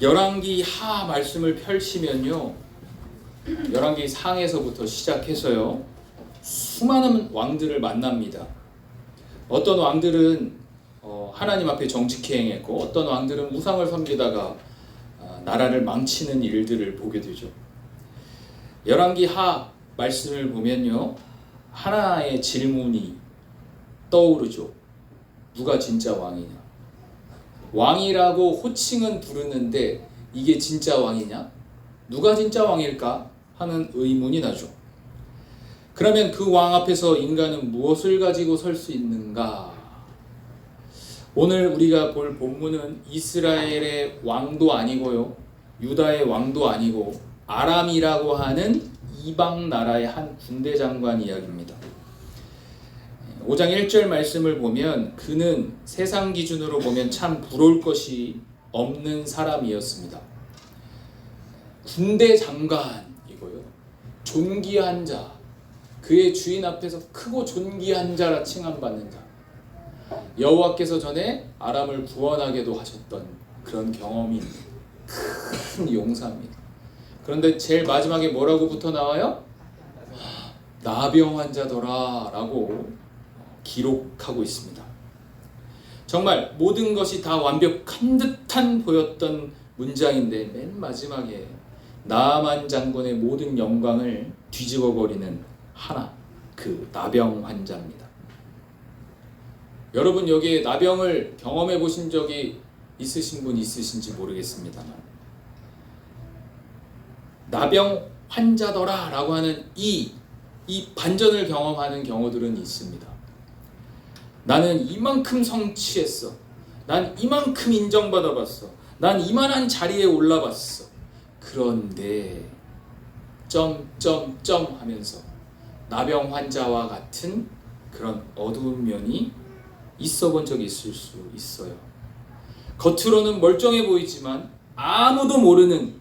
열왕기 하 말씀을 펼치면요, 열왕기 상에서부터 시작해서요 수많은 왕들을 만납니다. 어떤 왕들은 하나님 앞에 정직히 행했고, 어떤 왕들은 우상을 섬기다가 나라를 망치는 일들을 보게 되죠. 열왕기 하 말씀을 보면요, 하나의 질문이 떠오르죠. 누가 진짜 왕이냐? 왕이라고 호칭은 부르는데 이게 진짜 왕이냐? 누가 진짜 왕일까? 하는 의문이 나죠. 그러면 그 왕 앞에서 인간은 무엇을 가지고 설 수 있는가? 오늘 우리가 볼 본문은 이스라엘의 왕도 아니고요, 유다의 왕도 아니고 아람이라고 하는 이방 나라의 한 군대 장관 이야기입니다. 5장 1절 말씀을 보면 그는 세상 기준으로 보면 참 부러울 것이 없는 사람이었습니다. 군대 장관이고요, 존귀한 자, 그의 주인 앞에서 크고 존귀한 자라 칭함받는 자, 여호와께서 전에 아람을 구원하게도 하셨던 그런 경험이 큰 용사입니다. 그런데 제일 마지막에 뭐라고 붙어 나와요? 나병 환자더라 라고 기록하고 있습니다. 정말 모든 것이 다 완벽한 듯한 보였던 문장인데 맨 마지막에 나만 장군의 모든 영광을 뒤집어버리는 하나, 그 나병 환자입니다. 여러분 여기에 나병을 경험해 보신 적이 있으신 분 있으신지 모르겠습니다만, 나병 환자더라 라고 하는 이 반전을 경험하는 경우들은 있습니다. 나는 이만큼 성취했어, 난 이만큼 인정받아봤어, 난 이만한 자리에 올라봤어. 그런데 점점점 하면서 나병 환자와 같은 그런 어두운 면이 있어 본 적이 있을 수 있어요. 겉으로는 멀쩡해 보이지만 아무도 모르는,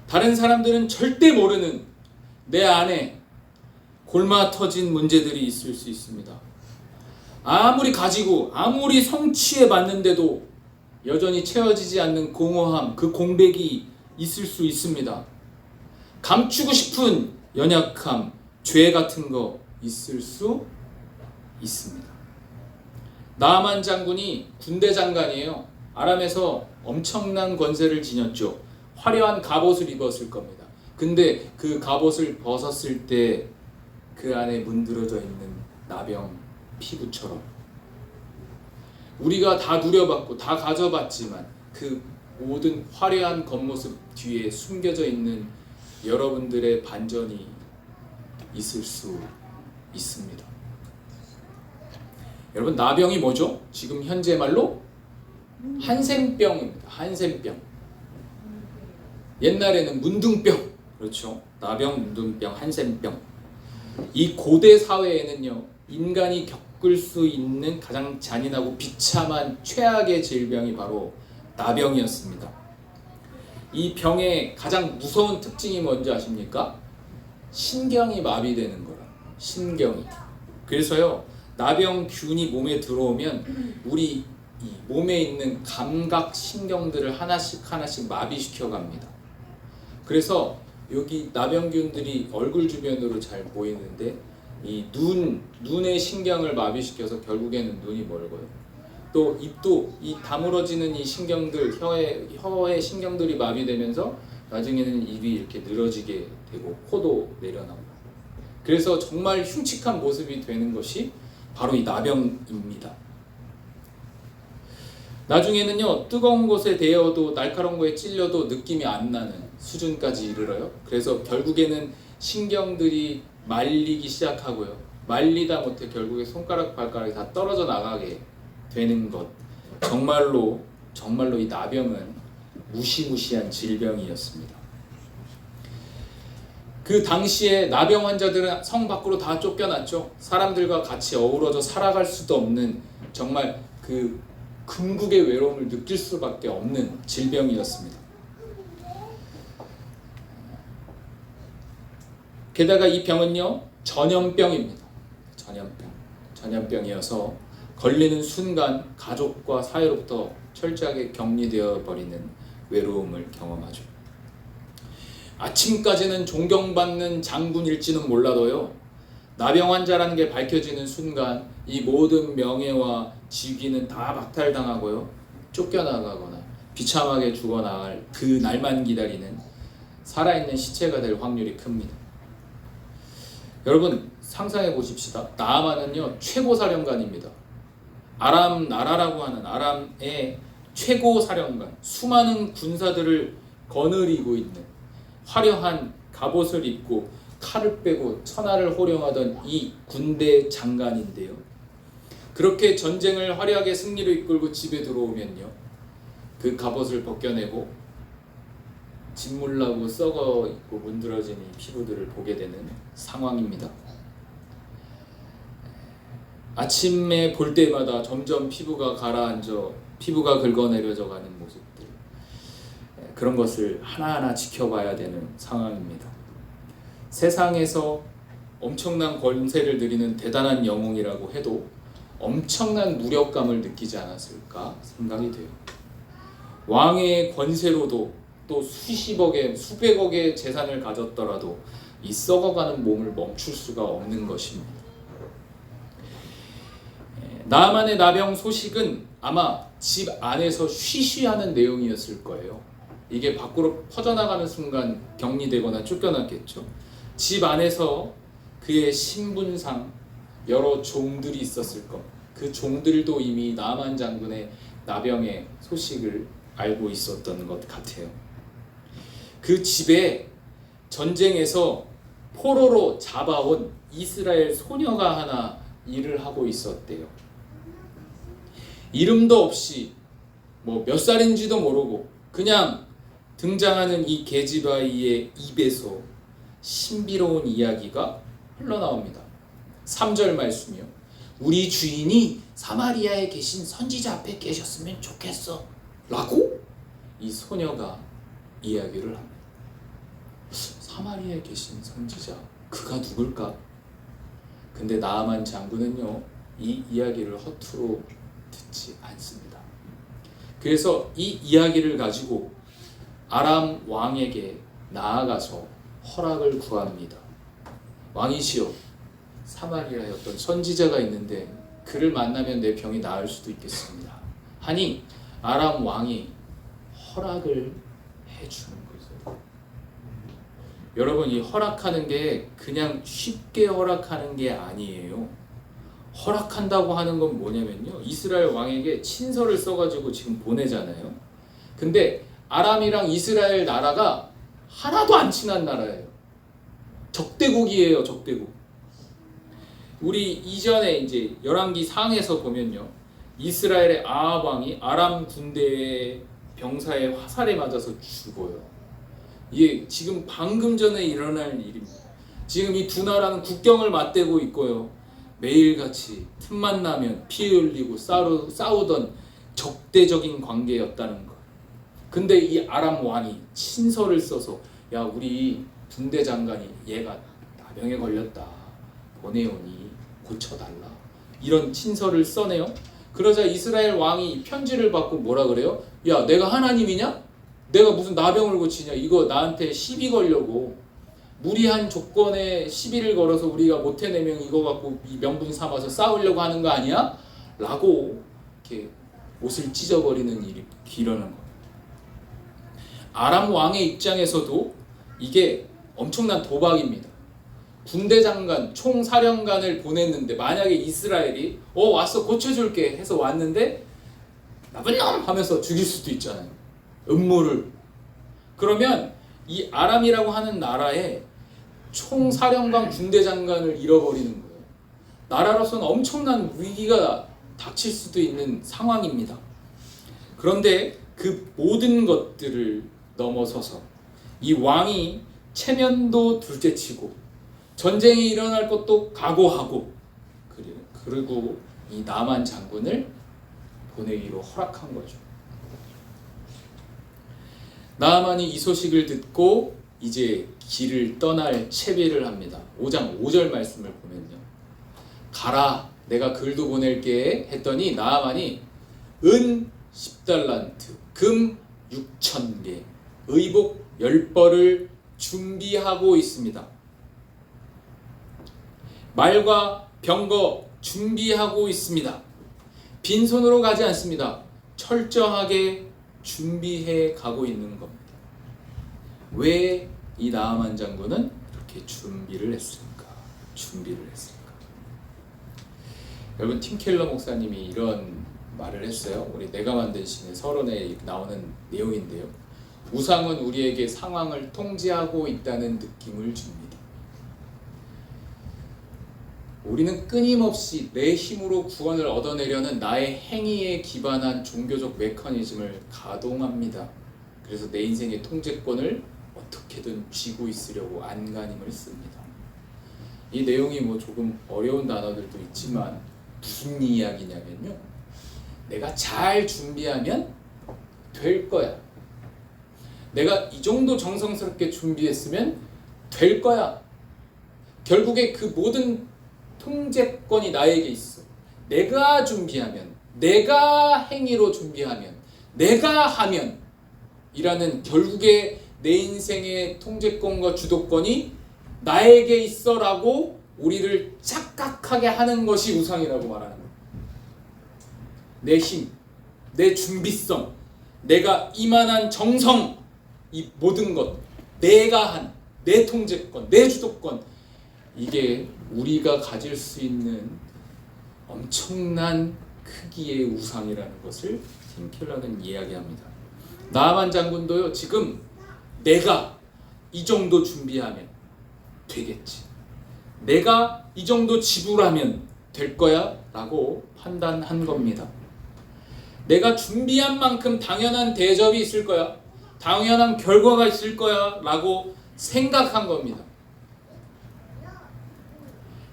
다른 사람들은 절대 모르는 내 안에 골마 터진 문제들이 있을 수 있습니다. 아무리 가지고 아무리 성취해 봤는데도 여전히 채워지지 않는 공허함, 그 공백이 있을 수 있습니다. 감추고 싶은 연약함, 죄 같은 거 있을 수 있습니다. 나만 장군이 군대 장관이에요. 아람에서 엄청난 권세를 지녔죠. 화려한 갑옷을 입었을 겁니다. 근데 그 갑옷을 벗었을 때 그 안에 문드러져 있는 나병 피부처럼, 우리가 다 누려봤고 다 가져봤지만 그 모든 화려한 겉모습 뒤에 숨겨져 있는 여러분들의 반전이 있을 수 있습니다. 여러분, 나병이 뭐죠? 지금 현재 말로 한센병입니다. 한센병. 옛날에는 문둥병, 그렇죠? 나병, 문둥병, 한센병. 이 고대 사회에는요, 인간이 겪을 수 있는 가장 잔인하고 비참한 최악의 질병이 바로 나병이었습니다. 이 병의 가장 무서운 특징이 뭔지 아십니까? 신경이 마비되는 거라. 신경이. 그래서요, 나병균이 몸에 들어오면 우리 이 몸에 있는 감각 신경들을 하나씩 하나씩 마비시켜 갑니다. 그래서 여기 나병균들이 얼굴 주변으로 잘 보이는데, 이 눈의 신경을 마비시켜서 결국에는 눈이 멀고요. 또 입도 이 다물어지는 이 신경들, 혀의 신경들이 마비되면서 나중에는 입이 이렇게 늘어지게 되고 코도 내려나오고, 그래서 정말 흉측한 모습이 되는 것이 바로 이 나병입니다. 나중에는요, 뜨거운 곳에 데워도 날카로운 거에 찔려도 느낌이 안 나는 수준까지 이르러요. 그래서 결국에는 신경들이 말리기 시작하고요, 말리다 못해 결국에 손가락 발가락이 다 떨어져 나가게 되는 것. 정말로 이 나병은 무시무시한 질병이었습니다. 그 당시에 나병 환자들은 성 밖으로 다 쫓겨났죠. 사람들과 같이 어우러져 살아갈 수도 없는, 정말 그 궁극의 외로움을 느낄 수밖에 없는 질병이었습니다. 게다가 이 병은요, 전염병입니다. 전염병이어서 걸리는 순간 가족과 사회로부터 철저하게 격리되어 버리는 외로움을 경험하죠. 아침까지는 존경받는 장군일지는 몰라도요, 나병 환자라는 게 밝혀지는 순간 이 모든 명예와 직위는 다 박탈당하고요, 쫓겨나가거나 비참하게 죽어나갈 그 날만 기다리는 살아있는 시체가 될 확률이 큽니다. 여러분 상상해 보십시다. 나아만은요 최고 사령관입니다. 아람 나라라고 하는 아람의 최고 사령관, 수많은 군사들을 거느리고 있는 화려한 갑옷을 입고 칼을 빼고 천하를 호령하던 이 군대 장관인데요, 그렇게 전쟁을 화려하게 승리로 이끌고 집에 들어오면요, 그 갑옷을 벗겨내고 짓물나고 썩어 있고 문드러진 이 피부들을 보게 되는 상황입니다. 아침에 볼 때마다 점점 피부가 가라앉아 피부가 긁어내려져 가는 모습들, 그런 것을 하나하나 지켜봐야 되는 상황입니다. 세상에서 엄청난 권세를 누리는 대단한 영웅이라고 해도 엄청난 무력감을 느끼지 않았을까 생각이 돼요. 왕의 권세로도 또 수십억의 수백억의 재산을 가졌더라도 이 썩어가는 몸을 멈출 수가 없는 것입니다. 나만의 나병 소식은 아마 집 안에서 쉬쉬하는 내용이었을 거예요. 이게 밖으로 퍼져나가는 순간 격리되거나 쫓겨났겠죠. 집 안에서 그의 신분상 여러 종들이 있었을 것, 그 종들도 이미 나만 장군의 나병의 소식을 알고 있었던 것 같아요. 그 집에 전쟁에서 포로로 잡아온 이스라엘 소녀가 하나 일을 하고 있었대요. 이름도 없이 뭐 몇 살인지도 모르고 그냥 등장하는 이 게지바이의 입에서 신비로운 이야기가 흘러나옵니다. 3절 말씀이요. 우리 주인이 사마리아에 계신 선지자 앞에 계셨으면 좋겠어 라고 이 소녀가 이야기를 합니다. 사마리아에 계신 선지자, 그가 누굴까? 근데 나아만 장군은요 이 이야기를 허투루 듣지 않습니다. 그래서 이 이야기를 가지고 아람 왕에게 나아가서 허락을 구합니다. 왕이시여, 사마리아에 어떤 선지자가 있는데 그를 만나면 내 병이 나을 수도 있겠습니다 하니 아람 왕이 허락을 해주는 거죠. 여러분, 이 허락하는 게 그냥 쉽게 허락하는 게 아니에요. 허락한다고 하는 건 뭐냐면요, 이스라엘 왕에게 친서를 써가지고 지금 보내잖아요. 근데 아람이랑 이스라엘 나라가 하나도 안 친한 나라예요. 적대국이에요, 적대국. 우리 이전에 이제 열왕기 상에서 보면요, 이스라엘의 아합 왕이 아람 군대의 병사의 화살에 맞아서 죽어요. 이게 지금 방금 전에 일어날 일입니다. 지금 이 두 나라는 국경을 맞대고 있고요, 매일같이 틈만 나면 피 흘리고 싸우던 적대적인 관계였다는 것. 근데 이 아람 왕이 친서를 써서 야, 우리 군대 장관이 얘가 나병에 걸렸다, 보내오니 고쳐달라, 이런 친서를 써내요. 그러자 이스라엘 왕이 편지를 받고 뭐라 그래요? 야, 내가 하나님이냐? 내가 무슨 나병을 고치냐? 이거 나한테 시비 걸려고 무리한 조건에 시비를 걸어서 우리가 못 해내면 이거 갖고 이 명분 삼아서 싸우려고 하는 거 아니야? 라고 이렇게 옷을 찢어버리는 일이 일어난 거예요. 아람 왕의 입장에서도 이게 엄청난 도박입니다. 군대 장관, 총사령관을 보냈는데 만약에 이스라엘이 와서 고쳐줄게 해서 왔는데 나쁜 놈 하면서 죽일 수도 있잖아요, 음모를. 그러면 이 아람이라고 하는 나라에 총사령관, 군대 장관을 잃어버리는 거예요. 나라로서는 엄청난 위기가 닥칠 수도 있는 상황입니다. 그런데 그 모든 것들을 넘어서서 이 왕이 체면도 둘째치고 전쟁이 일어날 것도 각오하고 그리고 이 나만 장군을 보내기로 허락한 거죠. 나아만이 이 소식을 듣고 이제 길을 떠날 채비를 합니다. 5장 5절 말씀을 보면요, 가라, 내가 글도 보낼게 했더니 나아만이 은 10달란트, 금 6,000개, 의복 10벌을 준비하고 있습니다. 말과 병거 준비하고 있습니다. 빈손으로 가지 않습니다. 철저하게 준비해 가고 있는 겁니다. 왜 이 나아만 장군은 그렇게 준비를 했을까? 여러분, 팀 켈러 목사님이 이런 말을 했어요. 우리 내가 만든 신의 서론에 나오는 내용인데요. 우상은 우리에게 상황을 통제하고 있다는 느낌을 줍니다. 우리는 끊임없이 내 힘으로 구원을 얻어내려는 나의 행위에 기반한 종교적 메커니즘을 가동합니다. 그래서 내 인생의 통제권을 어떻게든 쥐고 있으려고 안간힘을 씁니다. 이 내용이 조금 어려운 단어들도 있지만 무슨 이야기냐면요, 내가 잘 준비하면 될 거야. 내가 이 정도 정성스럽게 준비했으면 될 거야. 결국에 그 모든 통제권이 나에게 있어. 내가 준비하면, 내가 행위로 준비하면, 내가 하면 이라는 결국에 내 인생의 통제권과 주도권이 나에게 있어라고 우리를 착각하게 하는 것이 우상이라고 말하는 거예요. 내 힘, 내 준비성, 내가 이만한 정성, 이 모든 것, 내가 한, 내 통제권, 내 주도권, 이게 우리가 가질 수 있는 엄청난 크기의 우상이라는 것을 팀 켈러는 이야기합니다. 나아만 장군도요, 지금 내가 이 정도 준비하면 되겠지, 내가 이 정도 지불하면 될 거야 라고 판단한 겁니다. 내가 준비한 만큼 당연한 대접이 있을 거야, 당연한 결과가 있을 거야 라고 생각한 겁니다.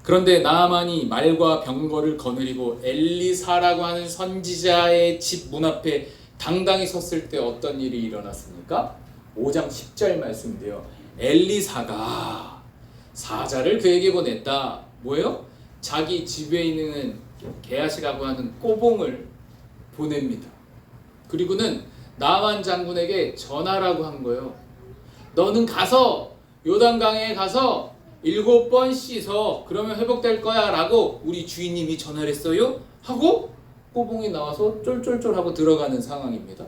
그런데 나아만이 말과 병거를 거느리고 엘리사라고 하는 선지자의 집 문 앞에 당당히 섰을 때 어떤 일이 일어났습니까? 5장 10절 말씀인데요. 엘리사가 사자를 그에게 보냈다. 뭐예요? 자기 집에 있는 게하시라고 하는 꼬봉을 보냅니다. 그리고는 나만 장군에게 전하라고 한 거예요. 너는 가서 요단강에 가서 7번 씻어, 그러면 회복될 거야 라고 우리 주인님이 전화를 했어요 하고 꼬봉이 나와서 쫄쫄쫄 하고 들어가는 상황입니다.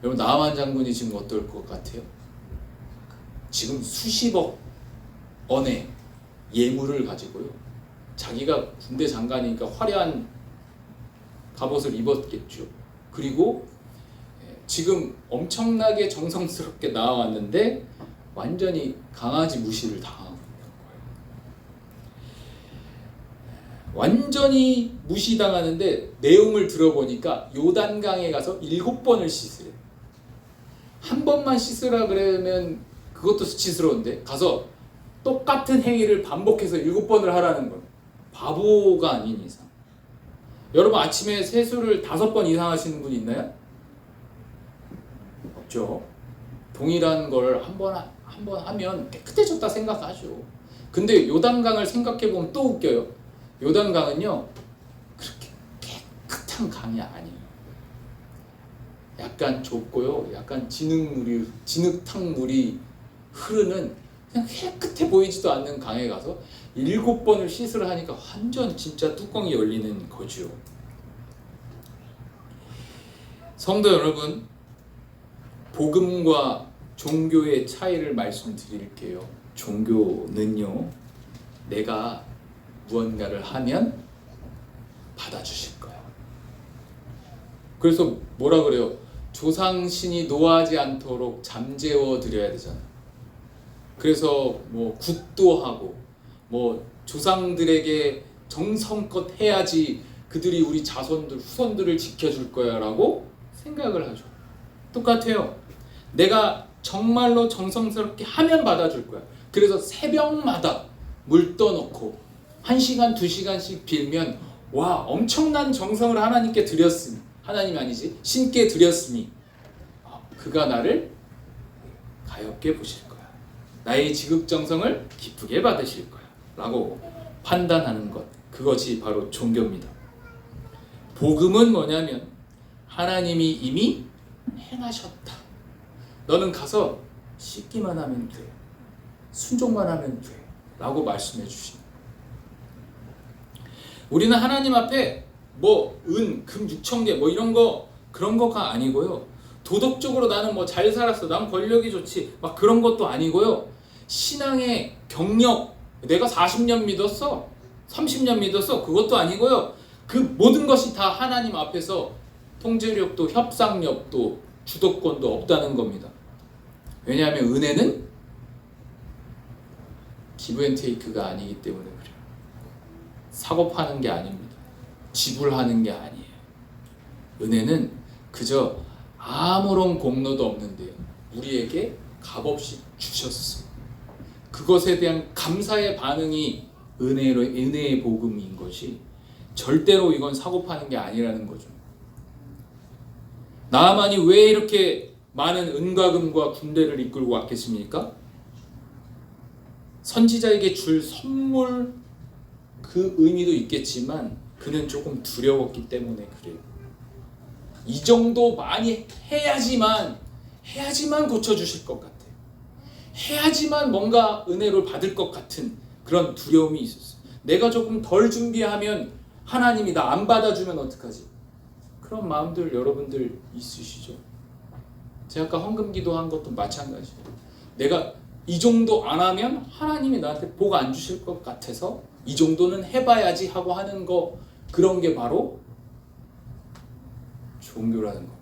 여러분, 나만 장군이 지금 어떨 것 같아요? 지금 수십억 원의 예물을 가지고요, 자기가 군대 장관이니까 화려한 갑옷을 입었겠죠. 그리고 지금 엄청나게 정성스럽게 나와왔는데 완전히 강아지 무시를 당하고 있는 거예요. 완전히 무시당하는데 내용을 들어보니까 요단강에 가서 7번을 씻으래. 한 번만 씻으라 그러면 그것도 수치스러운데 가서 똑같은 행위를 반복해서 7번을 하라는 거예요. 바보가 아닌 이상. 여러분, 아침에 세수를 5번 이상 하시는 분 있나요? 없죠. 동일한 걸 한 번 하면 깨끗해졌다 생각하죠. 근데 요단강을 생각해보면 또 웃겨요. 요단강은요, 그렇게 깨끗한 강이 아니에요. 약간 좁고요, 약간 진흙탕물이 흐르는 그냥 깨끗해 보이지도 않는 강에 가서 7번을 씻으라 하니까 완전 진짜 뚜껑이 열리는 거죠. 성도 여러분, 복음과 종교의 차이를 말씀드릴게요. 종교는요, 내가 무언가를 하면 받아주실 거야. 그래서 뭐라 그래요? 조상신이 노하지 않도록 잠재워 드려야 되잖아. 그래서 굿도 하고 조상들에게 정성껏 해야지 그들이 우리 자손들, 후손들을 지켜줄 거야 라고 생각을 하죠. 똑같아요. 내가 정말로 정성스럽게 하면 받아줄 거야. 그래서 새벽마다 물 떠놓고 1시간, 2시간씩 빌면 와, 엄청난 정성을 하나님께 드렸으니, 하나님이 아니지, 신께 드렸으니 그가 나를 가엾게 보실 거야. 나의 지극정성을 기쁘게 받으실 거야 라고 판단하는 것, 그것이 바로 종교입니다. 복음은 뭐냐면 하나님이 이미 행하셨다 너는 가서 씻기만 하면 돼. 순종만 하면 돼. 라고 말씀해 주십니다. 우리는 하나님 앞에 뭐 은, 금 6천 개 뭐 이런 거 그런 거가 아니고요. 도덕적으로 나는 뭐 잘 살았어. 난 권력이 좋지. 막 그런 것도 아니고요. 신앙의 경력, 내가 40년 믿었어. 30년 믿었어. 그것도 아니고요. 그 모든 것이 다 하나님 앞에서 통제력도 협상력도 주도권도 없다는 겁니다. 왜냐하면 은혜는 기브앤테이크가 아니기 때문에 그래요. 사고 파는 게 아닙니다. 지불하는 게 아니에요. 은혜는 그저 아무런 공로도 없는데 우리에게 값없이 주셨어. 그것에 대한 감사의 반응이 은혜의 복음인 것이 절대로 이건 사고 파는 게 아니라는 거죠. 나아만이 왜 이렇게 많은 은과 금과 군대를 이끌고 왔겠습니까? 선지자에게 줄 선물 그 의미도 있겠지만 그는 조금 두려웠기 때문에 그래요. 이 정도 많이 해야지만 고쳐주실 것 같아요. 해야지만 뭔가 은혜를 받을 것 같은 그런 두려움이 있었어요. 내가 조금 덜 준비하면 하나님이 나 안 받아주면 어떡하지? 그런 마음들 여러분들 있으시죠? 제가 아까 헌금 기도한 것도 마찬가지예요. 내가 이 정도 안 하면 하나님이 나한테 복 안 주실 것 같아서 이 정도는 해봐야지 하고 하는 거, 그런 게 바로 종교라는 겁니다.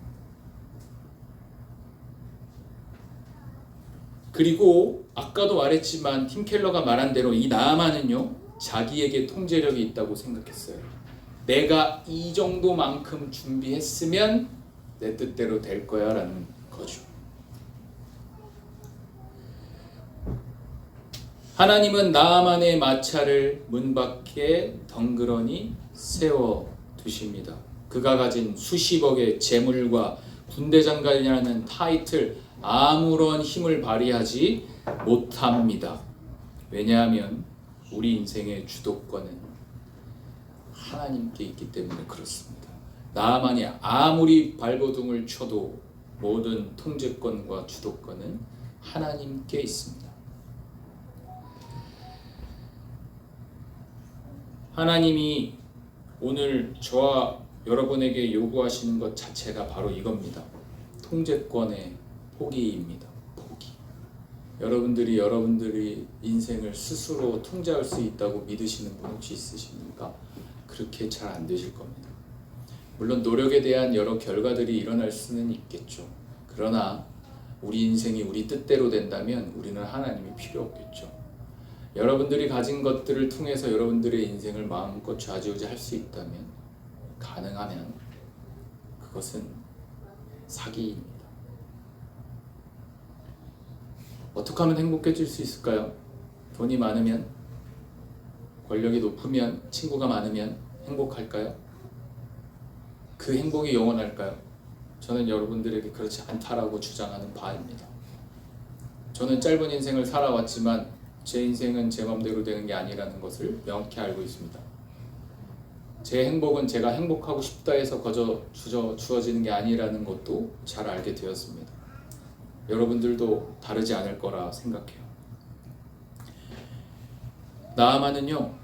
그리고 아까도 말했지만 팀 켈러가 말한 대로 이 나아만은요, 자기에게 통제력이 있다고 생각했어요. 내가 이 정도만큼 준비했으면 내 뜻대로 될 거야 라는 거죠. 하나님은 나아만의 마차를 문 밖에 덩그러니 세워 두십니다. 그가 가진 수십억의 재물과 군대장관이라는 타이틀 아무런 힘을 발휘하지 못합니다. 왜냐하면 우리 인생의 주도권은 하나님께 있기 때문에 그렇습니다. 나아만이 아무리 발버둥을 쳐도 모든 통제권과 주도권은 하나님께 있습니다. 하나님이 오늘 저와 여러분에게 요구하시는 것 자체가 바로 이겁니다. 통제권의 포기입니다. 포기. 여러분들이 인생을 스스로 통제할 수 있다고 믿으시는 분 혹시 있으십니까? 그렇게 잘 안 되실 겁니다. 물론 노력에 대한 여러 결과들이 일어날 수는 있겠죠. 그러나 우리 인생이 우리 뜻대로 된다면 우리는 하나님이 필요 없겠죠. 여러분들이 가진 것들을 통해서 여러분들의 인생을 마음껏 좌지우지할 수 있다면, 가능하면 그것은 사기입니다. 어떻게 하면 행복해질 수 있을까요? 돈이 많으면, 권력이 높으면, 친구가 많으면 행복할까요? 그 행복이 영원할까요? 저는 여러분들에게 그렇지 않다라고 주장하는 바입니다. 저는 짧은 인생을 살아왔지만 제 인생은 제 맘대로 되는 게 아니라는 것을 명확히 알고 있습니다. 제 행복은 제가 행복하고 싶다 해서 거저 주어지는 게 아니라는 것도 잘 알게 되었습니다. 여러분들도 다르지 않을 거라 생각해요. 나아만은요,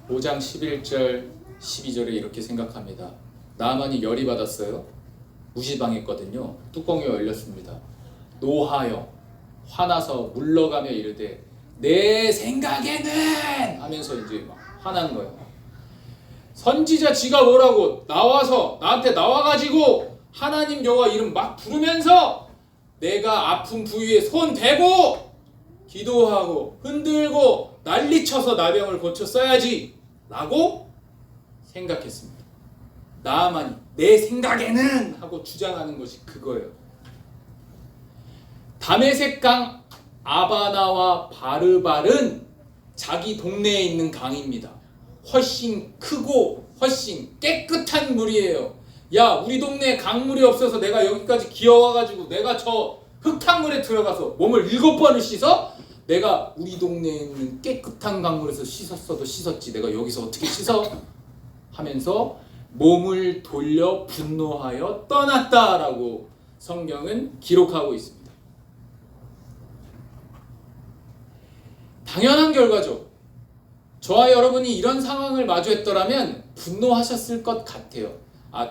5장 11절 12절에 이렇게 생각합니다. 나아만이 열이 받았어요. 무시당했거든요. 뚜껑이 열렸습니다. 노하여 화나서 물러가며 이르되 내 생각에는 하면서 이제 막 화난 거예요. 선지자 지가 뭐라고 나한테 나와가지고 하나님 여호와 이름 막 부르면서 내가 아픈 부위에 손 대고 기도하고 흔들고 난리쳐서 나병을 고쳤어야지 라고 생각했습니다. 나아만이 내 생각에는 하고 주장하는 것이 그거예요. 다메섹 강 아바나와 바르발은 자기 동네에 있는 강입니다. 훨씬 크고 훨씬 깨끗한 물이에요. 야, 우리 동네에 강물이 없어서 내가 여기까지 기어와가지고 내가 저 흙탕물에 들어가서 몸을 7번을 씻어? 내가 우리 동네에 있는 깨끗한 강물에서 씻었어도 씻었지 내가 여기서 어떻게 씻어? 하면서 몸을 돌려 분노하여 떠났다라고 성경은 기록하고 있습니다. 당연한 결과죠. 저와 여러분이 이런 상황을 마주했더라면 분노하셨을 것 같아요.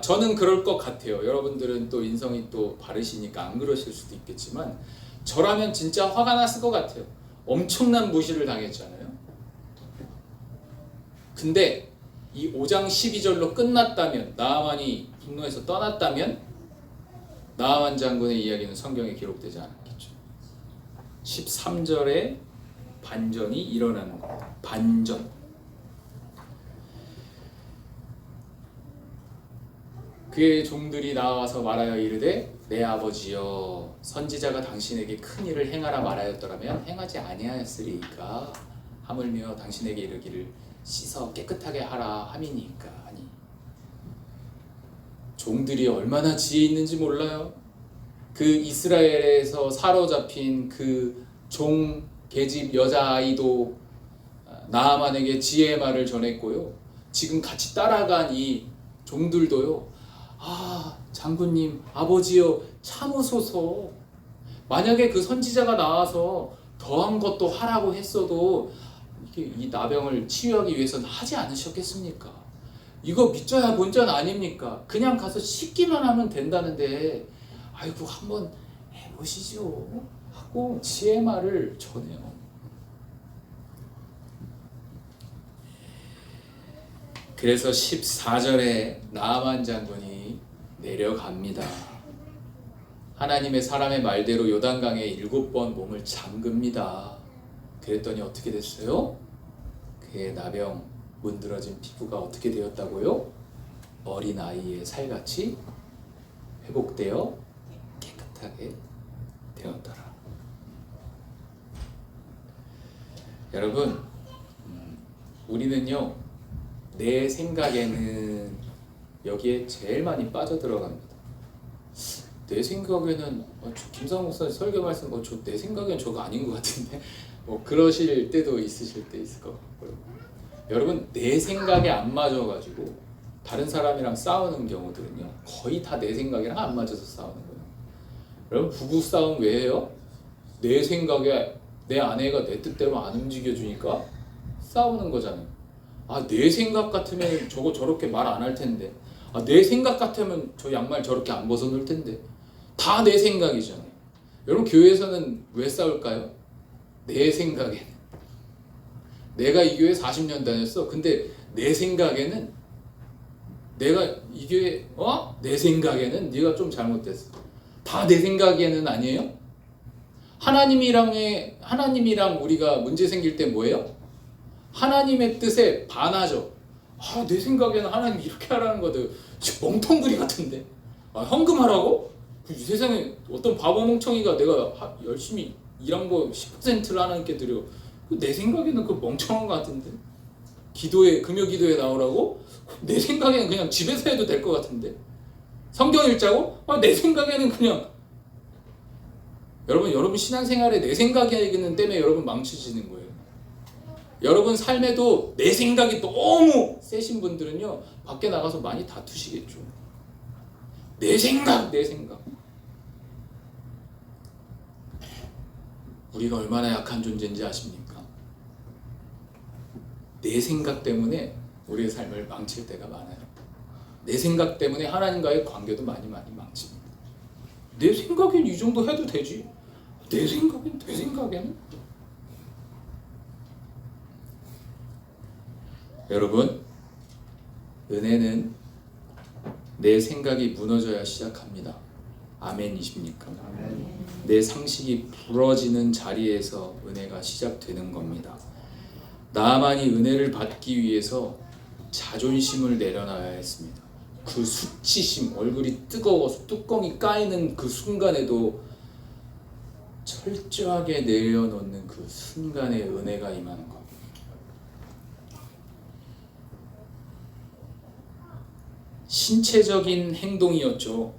저는 그럴 것 같아요. 여러분들은 또 인성이 또 바르시니까 안 그러실 수도 있겠지만 저라면 진짜 화가 났을 것 같아요. 엄청난 무시를 당했잖아요. 근데 이 5장 12절로 끝났다면, 나아만이 분노해서 떠났다면 나아만 장군의 이야기는 성경에 기록되지 않았겠죠. 13절에 반전이 일어나는 겁니다. 반전. 그의 종들이 나와서 말하여 이르되 내 아버지여, 선지자가 당신에게 큰 일을 행하라 말하였더라면 행하지 아니하였으리까 하물며 당신에게 이르기를 씻어 깨끗하게 하라 함이니까 하니. 종들이 얼마나 지혜 있는지 몰라요. 그 이스라엘에서 사로잡힌 그 종 계집 여자아이도 나아만에게 지혜의 말을 전했고요. 지금 같이 따라간 이 종들도요. 장군님, 아버지여 참으소서. 만약에 그 선지자가 나와서 더한 것도 하라고 했어도 이 나병을 치유하기 위해서는 하지 않으셨겠습니까? 이거 믿져야 본전 아닙니까? 그냥 가서 씻기만 하면 된다는데 아이고 한번 해보시죠 하고 지혜의 말을 전해요. 그래서 14절에 나아만 장군이 내려갑니다. 하나님의 사람의 말대로 요단강에 7번 몸을 잠급니다. 그랬더니 어떻게 됐어요? 그의 나병 문드러진 피부가 어떻게 되었다고요? 어린아이의 살같이 회복되어 깨끗하게 되었더라. 여러분, 우리는요 내 생각에는 여기에 제일 많이 빠져들어갑니다. 내 생각에는 김상훈 목사님 설교 말씀 내 생각엔 저거 아닌 것 같은데 그러실 때도 있으실 때 있을 것 같고요. 여러분, 내 생각에 안 맞아가지고 다른 사람이랑 싸우는 경우들은요 거의 다 내 생각이랑 안 맞아서 싸우는 거예요. 여러분, 부부 싸움 왜 해요? 내 생각에 내 아내가 내 뜻대로 안 움직여주니까 싸우는 거잖아요. 내 생각 같으면 저거 저렇게 말 안 할 텐데, 내 생각 같으면 저 양말 저렇게 안 벗어놓을 텐데, 다 내 생각이잖아요. 여러분, 교회에서는 왜 싸울까요? 내 생각에는 내가 이 교회 40년 다녔어. 근데 내 생각에는 내가 이 교회 내 생각에는 네가 좀 잘못됐어. 다 내 생각에는 아니에요? 하나님이랑 우리가 문제 생길 때 뭐예요? 하나님의 뜻에 반하죠. 내 생각에는 하나님 이렇게 하라는 거들 멍텅구리 같은데 헌금하라고? 이 세상에 어떤 바보 멍청이가 내가 열심히 일한 거 10%를 하나님께 드려. 내 생각에는 그 멍청한 거 같은데. 금요 기도에 나오라고? 내 생각에는 그냥 집에서 해도 될 것 같은데. 성경 읽자고? 내 생각에는 그냥. 여러분 신앙생활에 내 생각에는 때문에 여러분 망치지는 거예요. 여러분 삶에도 내 생각이 너무 세신 분들은요 밖에 나가서 많이 다투시겠죠. 내 생각. 우리가 얼마나 약한 존재인지 아십니까? 내 생각 때문에 우리의 삶을 망칠 때가 많아요. 내 생각 때문에 하나님과의 관계도 많이 망칩니다. 내 생각엔 이 정도 해도 되지. 내 생각에는 여러분, 은혜는 내 생각이 무너져야 시작합니다. 아멘이십니까? 아멘. 내 상식이 부러지는 자리에서 은혜가 시작되는 겁니다. 나아만이 은혜를 받기 위해서 자존심을 내려놔야 했습니다. 그 수치심, 얼굴이 뜨거워서 뚜껑이 까이는 그 순간에도 철저하게 내려놓는 그 순간에 은혜가 임하는 겁니다. 신체적인 행동이었죠.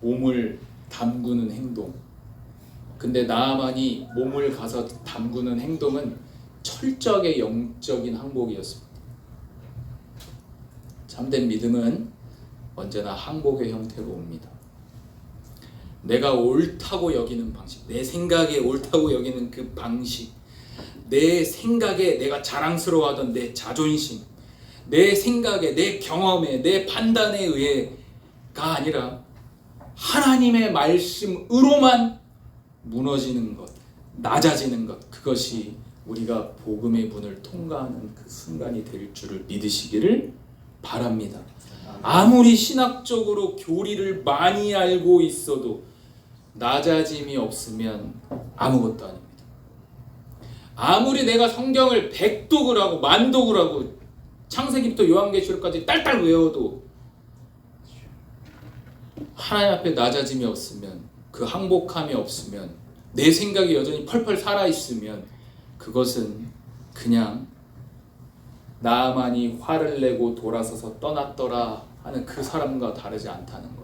몸을 담그는 행동. 근데 나아만이 몸을 가서 담그는 행동은 철저하게 영적인 항복이었습니다. 참된 믿음은 언제나 항복의 형태로 옵니다. 내가 옳다고 여기는 방식, 내 생각에 옳다고 여기는 그 방식, 내 생각에 내가 자랑스러워하던 내 자존심, 내 생각에, 내 경험에, 내 판단에 의해가 아니라 하나님의 말씀으로만 무너지는 것, 낮아지는 것, 그것이 우리가 복음의 문을 통과하는 그 순간이 될 줄을 믿으시기를 바랍니다. 아무리 신학적으로 교리를 많이 알고 있어도 낮아짐이 없으면 아무것도 아닙니다. 아무리 내가 성경을 100독을 하고 1000독을 하고 창세기부터 요한계시록까지 딸딸 외워도 하나님 앞에 낮아짐이 없으면, 그 항복함이 없으면, 내 생각이 여전히 펄펄 살아있으면 그것은 그냥 나만이 화를 내고 돌아서서 떠났더라 하는 그 사람과 다르지 않다는 것.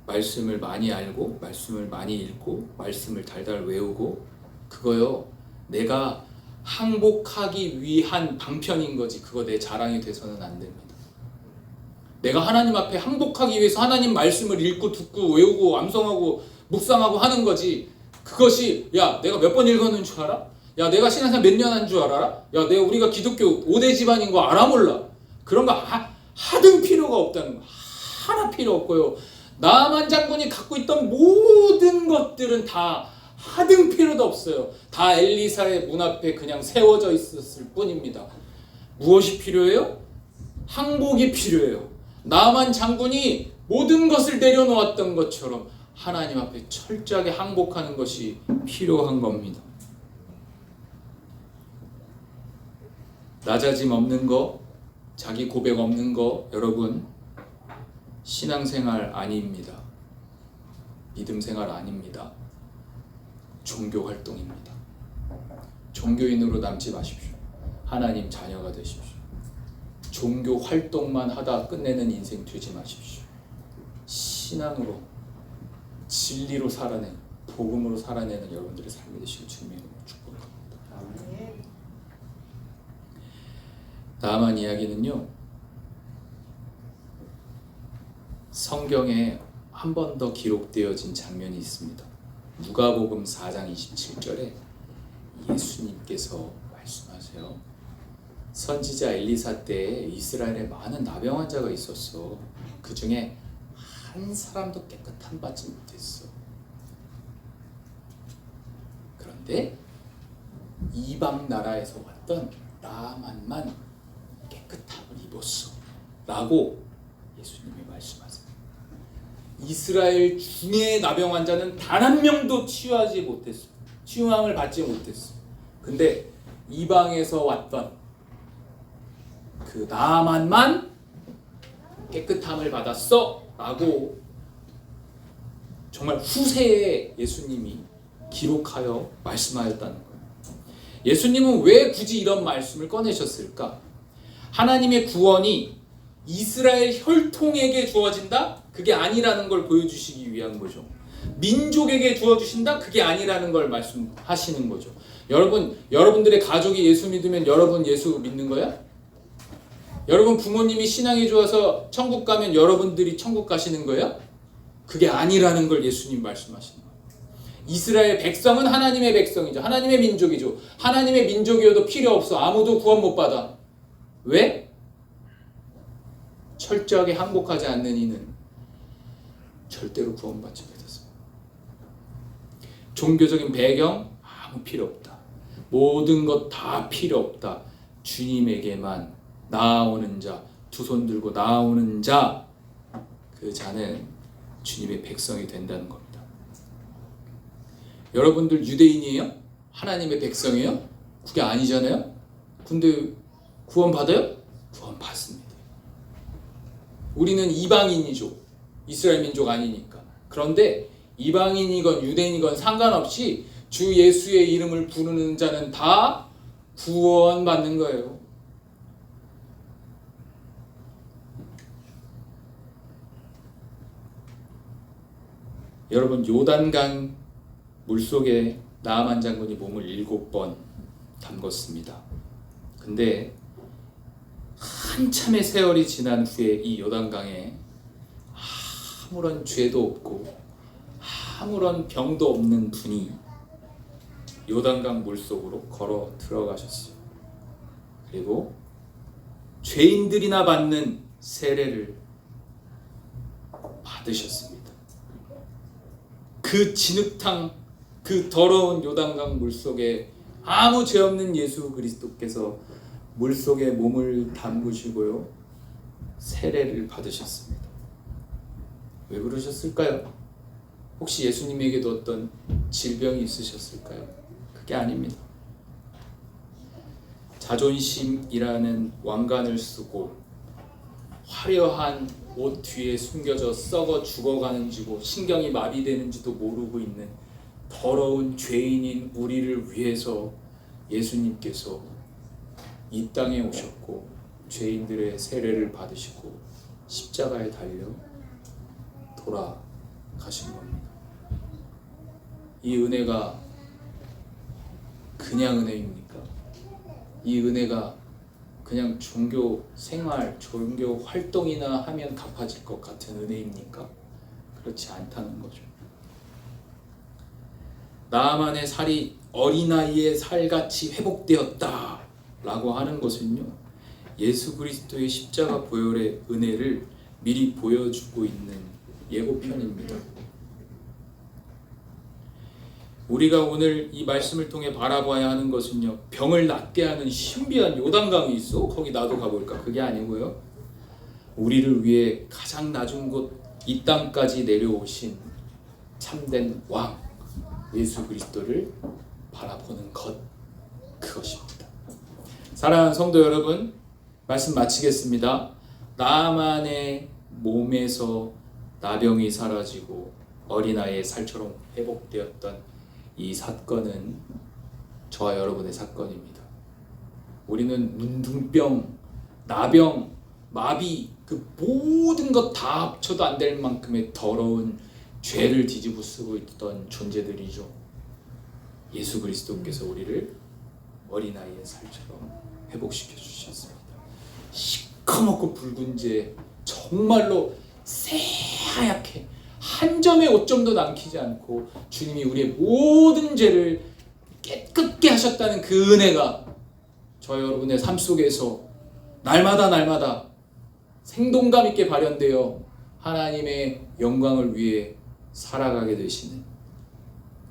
말씀을 많이 알고 말씀을 많이 읽고 말씀을 달달 외우고 그거요, 내가 항복하기 위한 방편인 거지 그거 내 자랑이 돼서는 안 됩니다. 내가 하나님 앞에 항복하기 위해서 하나님 말씀을 읽고 듣고 외우고 암송하고 묵상하고 하는 거지, 그것이 야 내가 몇 번 읽었는 줄 알아? 야 내가 신앙생활 몇 년 한 줄 알아? 야 내가 우리가 기독교 5대 집안인 거 알아 몰라? 그런 거 하등 필요가 없다는 거. 하나 필요 없고요. 나만 장군이 갖고 있던 모든 것들은 다 하등 필요도 없어요. 다 엘리사의 문 앞에 그냥 세워져 있었을 뿐입니다. 무엇이 필요해요? 항복이 필요해요. 나만 장군이 모든 것을 내려놓았던 것처럼 하나님 앞에 철저하게 항복하는 것이 필요한 겁니다. 낮아짐 없는 거, 자기 고백 없는 거, 여러분 신앙생활 아닙니다. 믿음생활 아닙니다. 종교 활동입니다. 종교인으로 남지 마십시오. 하나님 자녀가 되십시오. 종교 활동만 하다 끝내는 인생 되지 마십시오. 신앙으로, 진리로 살아내는, 복음으로 살아내는 여러분들의 삶이 되시길 주님의 이름으로 축복합니다. 나만 이야기는요, 성경에 한 번 더 기록되어진 장면이 있습니다. 누가복음 4장 27절에 예수님께서 말씀하세요. 선지자 엘리사 때에 이스라엘에 많은 나병 환자가 있었어. 그 중에 한 사람도 깨끗함 받지 못했어. 그런데 이방 나라에서 왔던 나만만 깨끗함을 입었어 라고 예수님이 말씀하세요. 이스라엘 중에 나병 환자는 단 한 명도 치유하지 못했어. 치유함을 받지 못했어. 근데 이방에서 왔던 그 나만만 깨끗함을 받았어 라고 정말 후세에 예수님이 기록하여 말씀하였다는 거예요. 예수님은 왜 굳이 이런 말씀을 꺼내셨을까? 하나님의 구원이 이스라엘 혈통에게 주어진다? 그게 아니라는 걸 보여주시기 위한 거죠. 민족에게 주어주신다? 그게 아니라는 걸 말씀하시는 거죠. 여러분들의 가족이 예수 믿으면 여러분 예수 믿는 거야? 여러분 부모님이 신앙이 좋아서 천국 가면 여러분들이 천국 가시는 거야? 그게 아니라는 걸 예수님 말씀하시는 거예요. 이스라엘 백성은 하나님의 백성이죠. 하나님의 민족이죠. 하나님의 민족이어도 필요 없어. 아무도 구원 못 받아. 왜? 철저하게 항복하지 않는 이는 절대로 구원받지 못했습니다. 종교적인 배경 아무 필요 없다. 모든 것 다 필요 없다. 주님에게만 나아오는 자, 두 손 들고 나아오는 자, 그 자는 주님의 백성이 된다는 겁니다. 여러분들 유대인이에요? 하나님의 백성이에요? 그게 아니잖아요? 근데 구원 받아요? 구원 받습니다. 우리는 이방인이죠. 이스라엘 민족 아니니까. 그런데 이방인이건 유대인이건 상관없이 주 예수의 이름을 부르는 자는 다 구원받는 거예요. 여러분 요단강 물속에 나아만 장군이 몸을 7번 담궜습니다. 근데 한참의 세월이 지난 후에 이 요단강에 아무런 죄도 없고 아무런 병도 없는 분이 요단강 물속으로 걸어 들어가셨어요. 그리고 죄인들이나 받는 세례를 받으셨습니다. 그 진흙탕, 그 더러운 요단강 물속에 아무 죄 없는 예수 그리스도께서 물속에 몸을 담그시고요, 세례를 받으셨습니다. 왜 그러셨을까요? 혹시 예수님에게도 어떤 질병이 있으셨을까요? 그게 아닙니다. 자존심이라는 왕관을 쓰고 화려한 옷 뒤에 숨겨져 썩어 죽어가는지고 신경이 마비되는지도 모르고 있는 더러운 죄인인 우리를 위해서 예수님께서 이 땅에 오셨고 죄인들의 세례를 받으시고 십자가에 달려 돌아가신 겁니다. 이 은혜가 그냥 은혜입니까? 이 은혜가 그냥 종교 생활, 종교 활동이나 하면 갚아질 것 같은 은혜입니까? 그렇지 않다는 거죠. 나아만의 살이 어린아이의 살같이 회복되었다 라고 하는 것은요, 예수 그리스도의 십자가 보혈의 은혜를 미리 보여주고 있는 예고편입니다. 우리가 오늘 이 말씀을 통해 바라봐야 하는 것은요, 병을 낫게 하는 신비한 요단강이 있어? 거기 나도 가볼까? 그게 아니고요, 우리를 위해 가장 낮은 곳 이 땅까지 내려오신 참된 왕 예수 그리스도를 바라보는 것, 그것입니다. 사랑하는 성도 여러분, 말씀 마치겠습니다. 나만의 몸에서 나병이 사라지고 어린아이의 살처럼 회복되었던 이 사건은 저와 여러분의 사건입니다. 우리는 문둥병, 나병, 마비, 그 모든 것 다 합쳐도 안 될 만큼의 더러운 죄를 뒤집어 쓰고 있던 존재들이죠. 예수 그리스도께서 우리를 어린아이의 살처럼 회복시켜 주셨습니다. 시커멓고 붉은 죄, 정말로 새하얗게 한 점의 오점도 남기지 않고 주님이 우리의 모든 죄를 깨끗게 하셨다는 그 은혜가 저 여러분의 삶 속에서 날마다 생동감 있게 발현되어 하나님의 영광을 위해 살아가게 되시는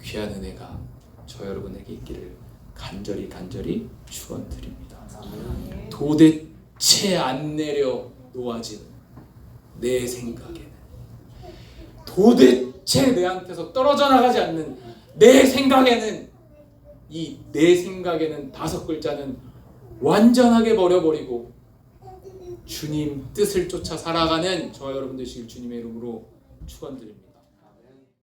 귀한 은혜가 저 여러분에게 있기를 간절히 축원드립니다. 도대체 안 내려 놓아지는 내 생각에는, 도대체 내한테서 떨어져 나가지 않는 내 생각에는, 이 내 생각에는 5글자는 완전하게 버려버리고 주님 뜻을 쫓아 살아가는 저와 여러분 되시길 주님의 이름으로 축원드립니다.